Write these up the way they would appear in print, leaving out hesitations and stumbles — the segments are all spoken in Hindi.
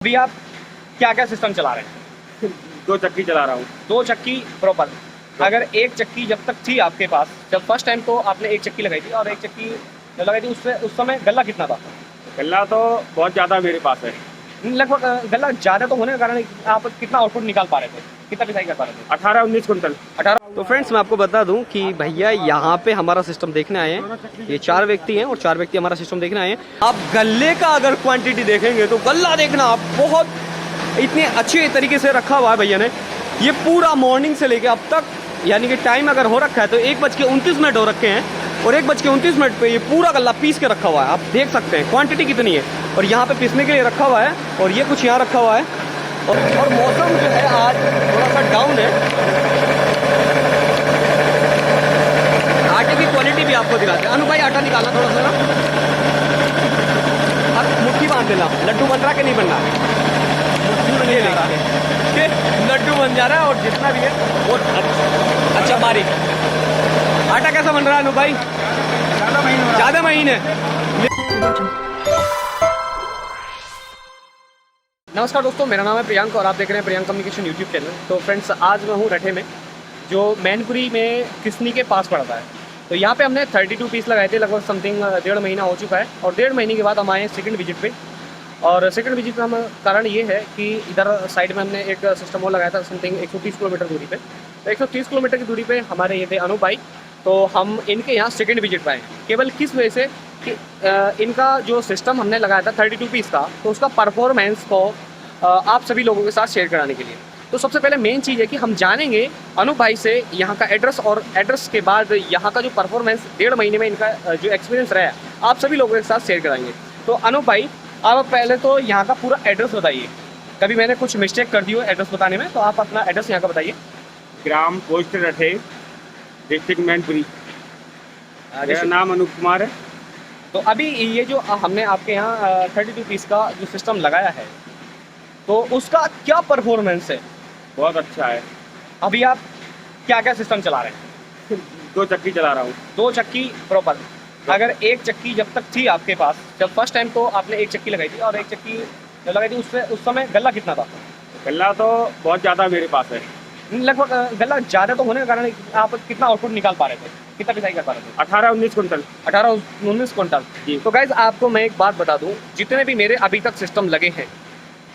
अभी आप क्या क्या सिस्टम चला रहे हैं? दो चक्की चला रहा हूँ। दो चक्की प्रॉपर। अगर एक चक्की जब तक थी आपके पास, जब फर्स्ट टाइम तो आपने एक चक्की लगाई थी और एक चक्की जब लगाई थी उससे उस समय गला कितना था? गल्ला तो बहुत ज़्यादा मेरे पास है। लगभग गला ज़्यादा तो होने के कारण आप कितना आउटपुट निकाल पा रहे थे, कितना पिसाई कर पा रहे थे? 18-19 कुंटल। 18। तो फ्रेंड्स मैं आपको बता दूं कि भैया यहाँ पे हमारा सिस्टम देखने आए हैं। ये 4 व्यक्ति हैं और 4 व्यक्ति हमारा सिस्टम देखने आए हैं। आप गल्ले का अगर क्वांटिटी देखेंगे तो गल्ला देखना आप बहुत इतने अच्छे तरीके से रखा हुआ है भैया ने। ये पूरा मॉर्निंग से लेके अब तक, यानी कि टाइम अगर हो रखा है तो 1:29 हो रखे हैं और 1:29 पे ये पूरा गल्ला पीस के रखा हुआ है। आप देख सकते हैं क्वांटिटी कितनी है और यहाँ पे पीसने के लिए रखा हुआ है और ये कुछ यहाँ रखा हुआ है। और मौसम जो है आज थोड़ा सा डाउन है। आटे की क्वालिटी भी आपको दिखाते हैं। अनु भाई आटा निकालना थोड़ा सा ना, अब मुट्ठी बांध देना। लड्डू बन रहा कि नहीं बन रहा? ये देखिए लड्डू बन जा रहा है और जितना भी है वो अच्छा बारीक। आटा कैसा बन रहा है अनु भाई? ज़्यादा महीन है। नमस्कार दोस्तों, मेरा नाम है प्रियांक और आप देख रहे हैं प्रियांक कम्युनिकेशन यूट्यूब चैनल। तो फ्रेंड्स आज मैं हूँ रठे में, जो मैनपुरी में किसनी के पास पड़ता है। तो यहाँ पे हमने 32 पीस लगाए थे, लगभग समथिंग 1.5 महीना हो चुका है। और 1.5 महीने के बाद हम आए सेकंड विजिट पे। और सेकंड विजिट का कारण ये है कि इधर साइड में हमने एक सिस्टम और लगाया था समथिंग 130 किलोमीटर दूरी पे। तो 130 किलोमीटर की दूरी पे हमारे ये थे अनु भाई। तो हम इनके यहाँ सेकंड विजिट पे आए, केवल किस वजह से कि इनका जो सिस्टम हमने लगाया था 32 पीस का, तो उसका परफॉर्मेंस को आप सभी लोगों के साथ शेयर कराने के लिए। तो सबसे पहले मेन चीज़ है कि हम जानेंगे अनु भाई से यहाँ का एड्रेस, और एड्रेस के बाद यहाँ का जो परफॉर्मेंस 1.5 महीने में इनका जो एक्सपीरियंस रहा है आप सभी लोगों के साथ शेयर कराएंगे। तो अनु भाई आप पहले तो यहाँ का पूरा एड्रेस बताइए। कभी मैंने कुछ मिस्टेक कर दी हो एड्रेस बताने में, तो आप अपना एड्रेस यहाँ का बताइए। ग्राम पोस्ट रठे, डिस्ट्रिक्ट मैनपुरी। मेरा नाम अनूप कुमार है। तो अभी ये जो हमने आपके यहाँ 32 पीस का जो सिस्टम लगाया है, तो उसका क्या परफॉर्मेंस है? बहुत अच्छा है। अभी आप क्या क्या सिस्टम चला रहे हैं? दो चक्की चला रहा हूँ। दो चक्की प्रॉपर। अगर एक चक्की जब तक थी आपके पास, जब फर्स्ट टाइम तो आपने एक चक्की लगाई थी और एक चक्की जब लगाई थी उससे उस समय गला कितना था? गल्ला तो बहुत ज़्यादा मेरे पास है। लगभग गला ज़्यादा तो होने के कारण आप कितना आउटपुट निकाल पा रहे थे, कितना पिसाई कर पा रहे थे? 18-19 कुंटल। 18-19 क्विंटल जी। तो गाइज आपको मैं एक बात बता दूं, जितने भी मेरे अभी तक सिस्टम लगे हैं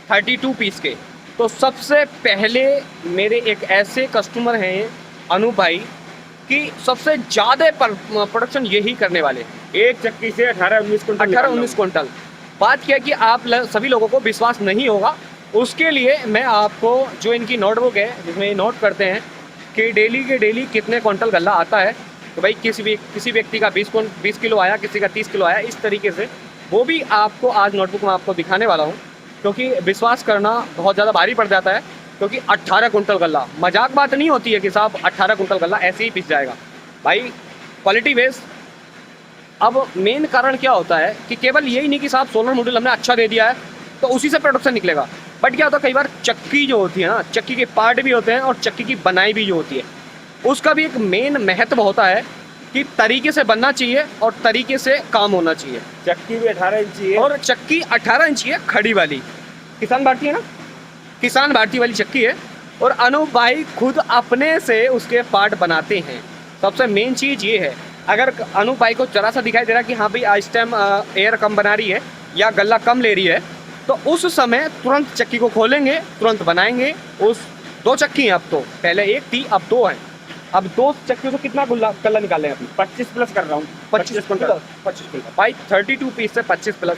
32 पीस के, तो सबसे पहले मेरे एक ऐसे कस्टमर हैं अनु भाई कि सबसे ज़्यादा प्रोडक्शन यही करने वाले। एक चक्की से 18-19 कुंटल। 18-19 क्विंटल। बात किया कि आप सभी लोगों को विश्वास नहीं होगा, उसके लिए मैं आपको जो इनकी नोटबुक है जिसमें ये नोट करते हैं कि डेली के डेली कितने क्विंटल गल्ला आता है। तो भाई किसी व्यक्ति का 20 किलो आया, किसी का 30 किलो आया, इस तरीके से वो भी आपको आज नोटबुक में आपको दिखाने वाला हूँ। क्योंकि विश्वास करना बहुत ज़्यादा भारी पड़ जाता है, क्योंकि 18 कुंटल गल्ला मजाक बात नहीं होती है कि साहब 18 कुंटल गल्ला ऐसे ही पिस जाएगा भाई, क्वालिटी बेस। अब मेन कारण क्या होता है कि केवल यही नहीं कि साहब सोलर मॉड्यूल हमने अच्छा दे दिया है तो उसी से प्रोडक्शन निकलेगा। बट क्या होता है, कई बार चक्की जो होती है ना, चक्की के पार्ट भी होते हैं और चक्की की बनाई भी जो होती है उसका भी एक मेन महत्व होता है कि तरीके से बनना चाहिए और तरीके से काम होना चाहिए। चक्की भी 18 इंची है और चक्की 18 इंची है, खड़ी वाली किसान भारती है ना, किसान भारती वाली चक्की है। और अनु भाई खुद अपने से उसके पार्ट बनाते हैं। सबसे मेन चीज़ ये है, अगर अनु भाई को जरा सा दिखाई दे रहा है कि हाँ भाई इस टाइम एयर कम बना रही है या गल्ला कम ले रही है, तो उस समय तुरंत चक्की को खोलेंगे, तुरंत बनाएंगे। उस दो चक्की हैं अब तो, पहले एक थी अब दो हैं। अब दो चक्कियों से कितना गल्ला निकालें? अभी 25 प्लस कर रहा हूँ। 25 कुंटल। 25 कुंटल भाई, 32 पीस से 25 प्लस।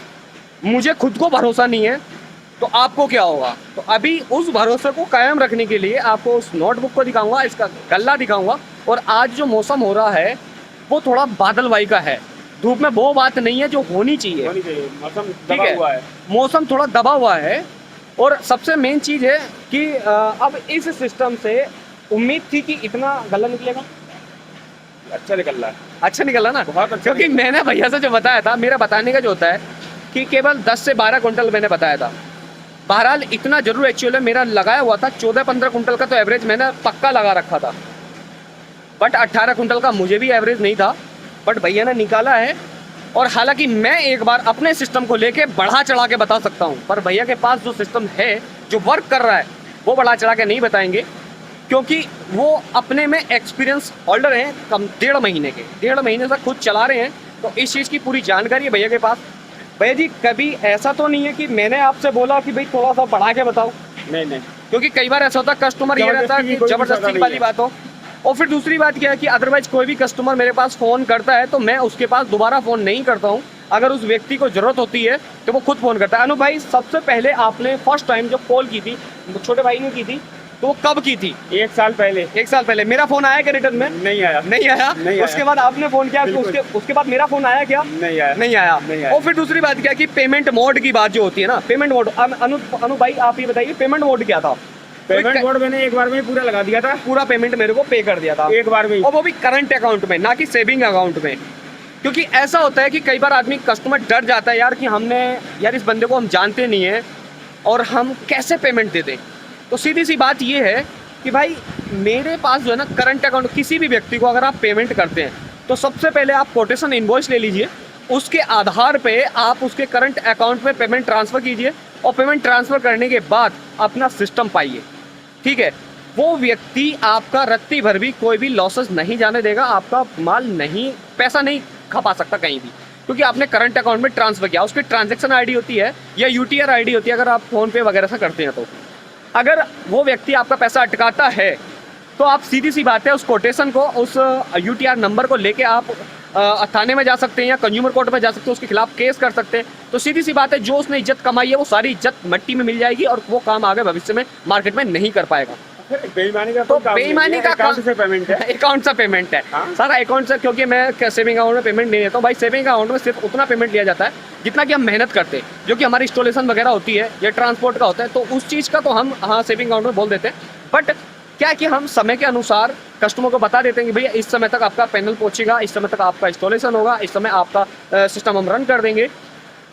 मुझे खुद को भरोसा नहीं है तो आपको क्या होगा? तो अभी उस भरोसे को कायम रखने के लिए आपको उस नोटबुक को दिखाऊंगा, इसका गल्ला दिखाऊंगा। और आज जो मौसम हो रहा है वो थोड़ा बादलवाई का है, धूप में वो बात नहीं है जो होनी चाहिए। मौसम ठीक दबा हुआ है। मौसम थोड़ा दबा हुआ है। और सबसे मेन चीज़ है कि अब इस सिस्टम से उम्मीद थी कि इतना गल्ला निकलेगा। अच्छा निकल रहा है। अच्छा निकला ना, बहुत अच्छा। क्योंकि मैंने भैया से जो बताया था, मेरा बताने का जो होता है कि केवल 10 से 12 कुंटल मैंने बताया था। बहरहाल इतना जरूर एक्चुअल में मेरा लगाया हुआ था 14-15 कुंटल का, तो एवरेज मैंने पक्का लगा रखा था। बट 18 कुंटल का मुझे भी एवरेज नहीं था, बट भैया ने निकाला है और हालांकि मैं एक बार अपने सिस्टम को लेके बढ़ा चढ़ा के बता सकता हूँ, पर भैया के पास जो सिस्टम है जो वर्क कर रहा है वो बढ़ा चढ़ा के नहीं बताएंगे, क्योंकि वो अपने में एक्सपीरियंस होल्डर हैं कम 1.5 महीने के, 1.5 महीने से खुद चला रहे हैं, तो इस चीज़ की पूरी जानकारी है भैया के पास। भैया जी कभी ऐसा तो नहीं है कि मैंने आपसे बोला कि भाई थोड़ा सा बढ़ा के बताओ? नहीं, क्योंकि कई बार ऐसा होता है कस्टमर ये रहता है कि जबरदस्ती वाली बात हो। और फिर दूसरी बात क्या है कि अदरवाइज कोई भी कस्टमर मेरे पास फ़ोन करता है तो मैं उसके पास दोबारा फ़ोन नहीं करता हूँ, अगर उस व्यक्ति को ज़रूरत होती है तो वो खुद फ़ोन करता है। अनु भाई सबसे पहले आपने फर्स्ट टाइम जब कॉल की थी छोटे भाई ने की थी तो वो कब की थी? 1 साल पहले। 1 साल पहले। मेरा फ़ोन आया क्या रिटर्न में? नहीं आया। नहीं आया? नहीं उसके बाद आपने फ़ोन किया, उसके बाद मेरा फ़ोन आया क्या? नहीं आया। नहीं आया। और फिर दूसरी बात क्या कि पेमेंट मोड की बात जो होती है ना, पेमेंट मोड, अनु भाई आप ये बताइए पेमेंट मोड क्या था? पेमेंट मोड मैंने एक बार में पूरा लगा दिया था, पूरा पेमेंट मेरे को पे कर दिया था एक बार में, और वो भी करंट अकाउंट में, ना कि सेविंग अकाउंट में। क्योंकि ऐसा होता है कि कई बार आदमी कस्टमर डर जाता है यार कि हमने यार इस बंदे को हम जानते नहीं है और हम कैसे पेमेंट दे दें। तो सीधी सी बात ये है कि भाई मेरे पास जो है ना करंट अकाउंट, किसी भी व्यक्ति को अगर आप पेमेंट करते हैं तो सबसे पहले आप कोटेशन इनवॉइस ले लीजिए, उसके आधार पे आप उसके करंट अकाउंट में पेमेंट ट्रांसफ़र कीजिए और पेमेंट ट्रांसफ़र करने के बाद अपना सिस्टम पाइए, ठीक है? वो व्यक्ति आपका रत्ती भर भी कोई भी लॉसेस नहीं जाने देगा, आपका माल नहीं, पैसा नहीं खपा सकता कहीं भी, क्योंकि आपने करंट अकाउंट में ट्रांसफ़र किया। उसकी ट्रांजैक्शन आईडी होती है या यूटीआर आईडी होती है, अगर आप फ़ोन पे वगैरह से करते हैं तो अगर वो व्यक्ति आपका पैसा अटकाता है तो आप सीधी सी बात है उस कोटेशन को, उस यूटीआर नंबर को लेके आप थाने में जा सकते हैं या कंज्यूमर कोर्ट में जा सकते हैं, उसके खिलाफ केस कर सकते हैं। तो सीधी सी बात है जो उसने इज्जत कमाई है वो सारी इज्जत मिट्टी में मिल जाएगी और वो काम आगे भविष्य में मार्केट में नहीं कर पाएगा। बेईमानी का तो बेईमानी का अकाउंट से पेमेंट है, अकाउंट से पेमेंट है सारा अकाउंट से, क्योंकि मैं सेविंग अकाउंट में पेमेंट नहीं देता हूँ भाई। सेविंग अकाउंट में सिर्फ उतना पेमेंट लिया जाता है जितना कि हम मेहनत करते हैं, जो कि हमारी इंस्टॉलेशन वगैरह होती है या ट्रांसपोर्ट का होता है, तो उस चीज़ का तो हम हाँ सेविंग अकाउंट में बोल देते हैं। बट क्या कि हम समय के अनुसार कस्टमर को बता देते हैं कि भैया इस समय तक आपका पैनल पहुँचेगा, इस समय तक आपका इंस्टॉलेशन होगा, इस समय आपका सिस्टम हम रन कर देंगे।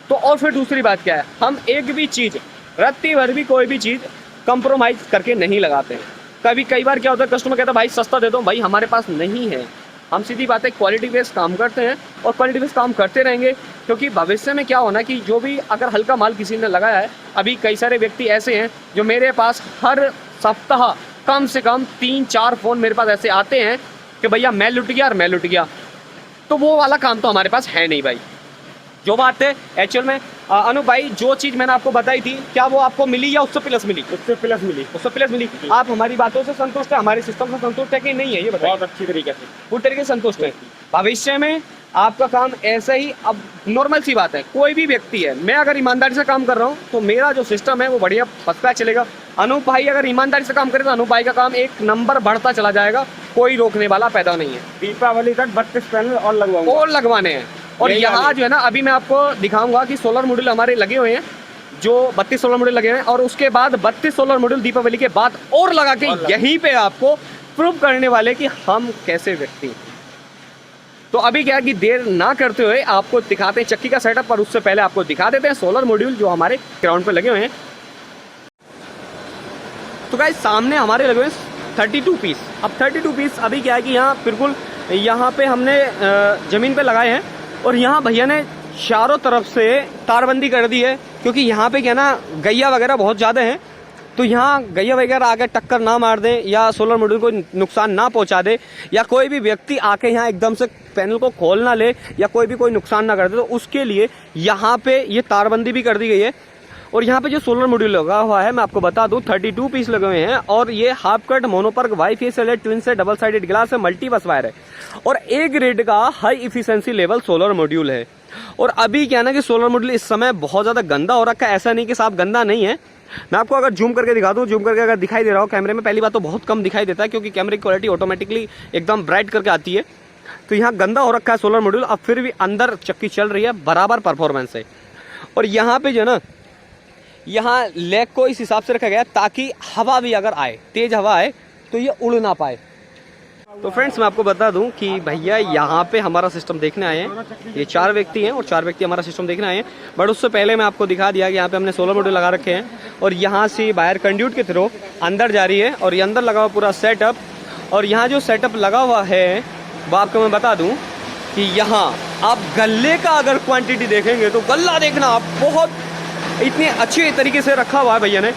तो और फिर दूसरी बात क्या है, हम एक भी चीज़ रत्ती भर भी कोई भी चीज़ कंप्रोमाइज़ करके नहीं लगाते हैं। कई बार क्या होता है कस्टमर कहता है भाई सस्ता दे दो, भाई हमारे पास नहीं है। हम सीधी बात है क्वालिटी बेस्ड काम करते हैं और क्वालिटी बेस्ड काम करते रहेंगे, क्योंकि भविष्य में क्या होना कि जो भी अगर हल्का माल किसी ने लगाया है, अभी कई सारे व्यक्ति ऐसे हैं जो मेरे पास हर सप्ताह कम से कम 3-4 फ़ोन मेरे पास ऐसे आते हैं कि भैया मैं लुट गया और मैं लुट गया। तो वो वाला काम तो हमारे पास है नहीं भाई। जो बात है एक्चुअल में अनु भाई, जो चीज़ मैंने आपको बताई थी क्या वो आपको मिली या उससे प्लस मिली? उससे प्लस मिली। उससे प्लस मिली। आप हमारी बातों से संतुष्ट है, हमारे सिस्टम से संतुष्ट है कि नहीं है ये बताइए? बहुत अच्छी तरीके से, पूरी तरीके से संतुष्ट है। भविष्य में आपका काम ऐसे ही, अब नॉर्मल सी बात है, कोई भी व्यक्ति है, मैं अगर ईमानदारी से काम कर रहा हूँ तो मेरा जो सिस्टम है वो बढ़िया फर्स्ट क्लास चलेगा। अनूप भाई अगर ईमानदारी से काम करे तो अनूप भाई का काम एक नंबर बढ़ता चला जाएगा, कोई रोकने वाला पैदा नहीं है। दीपावली तक 32 पैनल और लगवाऊंगा, और लगवाने हैं। और यहाँ जो है ना अभी मैं आपको दिखाऊंगा कि सोलर मॉड्यूल हमारे लगे हुए हैं, जो 32 सोलर मॉड्यूल लगे हुए हैं, और उसके बाद 32 सोलर मॉड्यूल दीपावली के बाद और लगा के यहीं पे आपको प्रूव करने वाले कि हम कैसे व्यक्ति हैं। तो अभी क्या कि देर ना करते हुए आपको दिखाते हैं चक्की का सेटअप, पर उससे पहले आपको दिखा देते हैं सोलर मॉड्यूल जो हमारे ग्राउंड पे लगे हुए हैं। तो गाइस सामने हमारे लगे हुए हैं 32 पीस। अब 32 पीस अभी क्या है कि यहाँ बिल्कुल यहाँ पे हमने ज़मीन पे लगाए हैं और यहाँ भैया ने चारों तरफ से तारबंदी कर दी है, क्योंकि यहाँ पे क्या ना गैया वगैरह बहुत ज़्यादा हैं, तो यहाँ गैया वगैरह आके टक्कर ना मार दें या सोलर मॉड्यूल को नुकसान ना पहुँचा दे, या कोई भी व्यक्ति आके यहाँ एकदम से पैनल को खोल ना ले या कोई नुकसान ना कर दे, तो उसके लिए यहाँ पे ये तारबंदी भी कर दी गई है। और यहाँ पे जो सोलर मॉड्यूल लगा हुआ है मैं आपको बता दूं 32 पीस लगे हुए हैं, और ये half cut monoperc bifacial है, ट्विन से डबल साइडेड ग्लास है, मल्टी बस वायर है, और एक ग्रेड का high efficiency level solar module है। और अभी क्या ना कि सोलर मॉड्यूल इस समय बहुत ज़्यादा गंदा हो रखा है, ऐसा नहीं कि साफ गंदा नहीं है। मैं आपको अगर जूम करके दिखा दूं, जूम करके अगर दिखाई दे रहा हो कैमरे में, पहली बात तो बहुत कम दिखाई देता है क्योंकि कैमरे की क्वालिटी ऑटोमेटिकली एकदम ब्राइट करके आती है। तो यहाँ गंदा हो रखा है सोलर मॉड्यूल, अब फिर भी अंदर चक्की चल रही है, बराबर परफॉर्मेंस है। और यहाँ पे जो है ना, यहाँ लेग को इस हिसाब से रखा गया ताकि हवा भी अगर आए, तेज हवा आए तो ये उड़ ना पाए। तो फ्रेंड्स मैं आपको बता दूं कि भैया यहाँ पे हमारा सिस्टम देखने आए हैं, ये 4 व्यक्ति हैं और 4 व्यक्ति हमारा सिस्टम देखने आए हैं। बट उससे पहले मैं आपको दिखा दिया कि यहाँ पे हमने सोलर मॉड्यूल लगा रखे हैं और यहाँ से वायर कंड्यूट के थ्रू अंदर जा रही है, और ये अंदर लगा हुआ पूरा सेटअप। और यहाँ जो सेटअप लगा हुआ है वो आपको मैं बता दूँ कि यहाँ आप गल्ले का अगर क्वांटिटी देखेंगे तो गल्ला देखना आप, बहुत इतने अच्छे तरीके से रखा हुआ है भैया ने।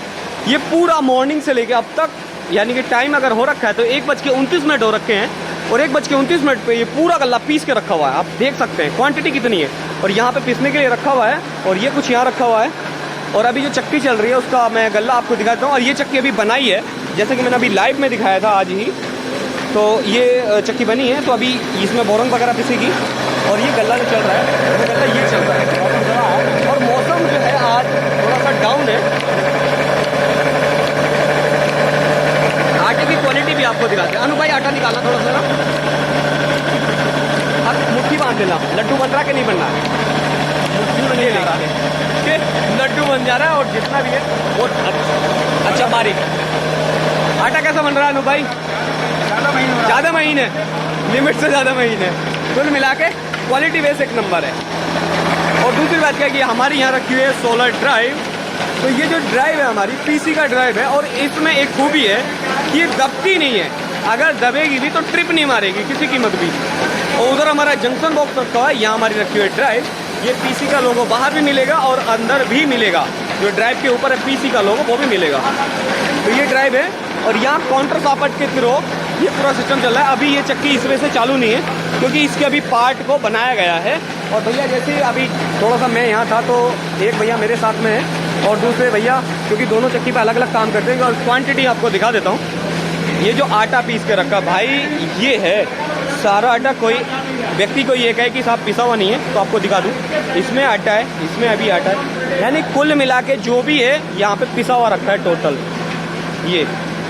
ये पूरा मॉर्निंग से लेके अब तक, यानी कि टाइम अगर हो रखा है तो 1:29 हो रखे हैं, और 1:29 पे ये पूरा गल्ला पीस के रखा हुआ है। आप देख सकते हैं क्वांटिटी कितनी है। और यहाँ पे पीसने के लिए रखा हुआ है, और ये कुछ यहाँ रखा हुआ है। और अभी जो चक्की चल रही है उसका मैं गल्ला आपको दिखाता हूँ। और ये चक्की अभी बनाई है, जैसे कि मैंने अभी लाइव में दिखाया था आज ही, तो ये चक्की बनी है। तो अभी इसमें बोरंग वगैरह पिसेगी, और ये गल्ला जो चल रहा है वो गल्ला ये चल रहा है। और मौसम जो है आज थोड़ा सा डाउन है। आटे की क्वालिटी भी आपको दिखाते हैं। अनु भाई आटा निकालना थोड़ा सा ना, अब मुट्ठी बांध लेना। लड्डू बन रहा कि नहीं बन रहा? मुट्ठी बन रहा है, लड्डू बन जा रहा है। और जितना भी है वो अच्छा बारीक। आटा कैसा बन रहा है अनु भाई? ज़्यादा महीन है, लिमिट से ज़्यादा महीन है। कुल मिला के क्वालिटी बेस एक नंबर है। और दूसरी बात क्या है कि हमारी यहाँ रखी हुई है सोलर ड्राइव। तो ये जो ड्राइव है हमारी पीसी का ड्राइव है, और इसमें एक खूबी है कि ये दबती नहीं है। अगर दबेगी भी तो ट्रिप नहीं मारेगी किसी कीमत भी। और उधर हमारा जंक्शन बॉक्स रखा हुआ है, यहाँ हमारी रखी हुई है ड्राइव। ये पीसी का लोगो बाहर भी मिलेगा और अंदर भी मिलेगा। जो ड्राइव के ऊपर है पीसी का लोगो वो भी मिलेगा। तो ये ड्राइव है, और यहाँ काउंटर सापट के थ्रू ये पूरा सिस्टम चल रहा है। अभी ये चक्की इस वजह से चालू नहीं है क्योंकि इसके अभी पार्ट को बनाया गया है। और भैया जैसे अभी थोड़ा सा मैं यहाँ था तो एक भैया मेरे साथ में है, और दूसरे भैया, क्योंकि दोनों चक्की पे अलग अलग काम करते हैं। और क्वांटिटी आपको दिखा देता हूँ। ये जो आटा पीस के रखा भाई, ये है सारा आटा। कोई व्यक्ति को ये कहे कि साहब पिसा हुआ नहीं है तो आपको दिखा दूँ, इसमें आटा है, इसमें अभी आटा है, यानी कुल मिला के जो भी है यहाँ पे पिसा हुआ रखा है टोटल। ये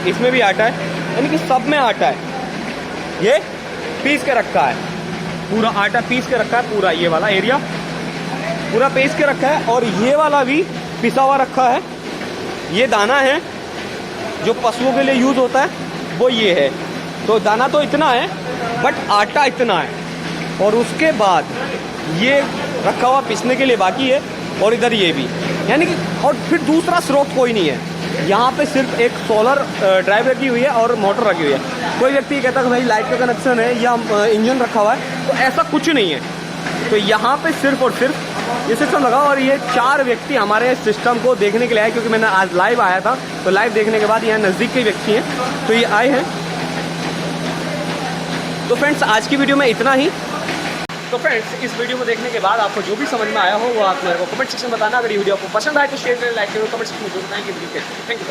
इसमें भी आटा है, यानी कि सब में आटा है। ये पीस के रखा है, पूरा आटा पीस के रखा है। पूरा ये वाला एरिया पूरा पीस के रखा है, और ये वाला भी पिसा हुआ रखा है। ये दाना है जो पशुओं के लिए यूज़ होता है, वो ये है। तो दाना तो इतना है बट आटा इतना है। और उसके बाद ये रखा हुआ पिसने के लिए बाकी है, और इधर ये भी, यानी कि और फिर दूसरा स्रोत कोई नहीं है। यहाँ पे सिर्फ एक सोलर ड्राइव रखी हुई है और मोटर रखी हुई है। कोई व्यक्ति कहता है कि भाई लाइट का कनेक्शन है या इंजन रखा हुआ है, तो ऐसा कुछ नहीं है। तो यहाँ पे सिर्फ और सिर्फ ये सिस्टम लगा। और ये 4 व्यक्ति हमारे सिस्टम को देखने के लिए आए, क्योंकि मैंने आज लाइव आया था। तो लाइव देखने के बाद यहाँ नज़दीक के व्यक्ति हैं तो ये आए हैं। तो फ्रेंड्स आज की वीडियो में इतना ही। तो फ्रेंड्स इस वीडियो को देखने के बाद आपको जो भी समझ में आया हो वो आप मेरे को कमेंट सेक्शन में बताना। अगर ये वीडियो आपको पसंद आए तो शेयर करें, लाइक करें, कमेंट सेक्शन में जरूर बताएं कि वीडियो कैसी है। Thank you.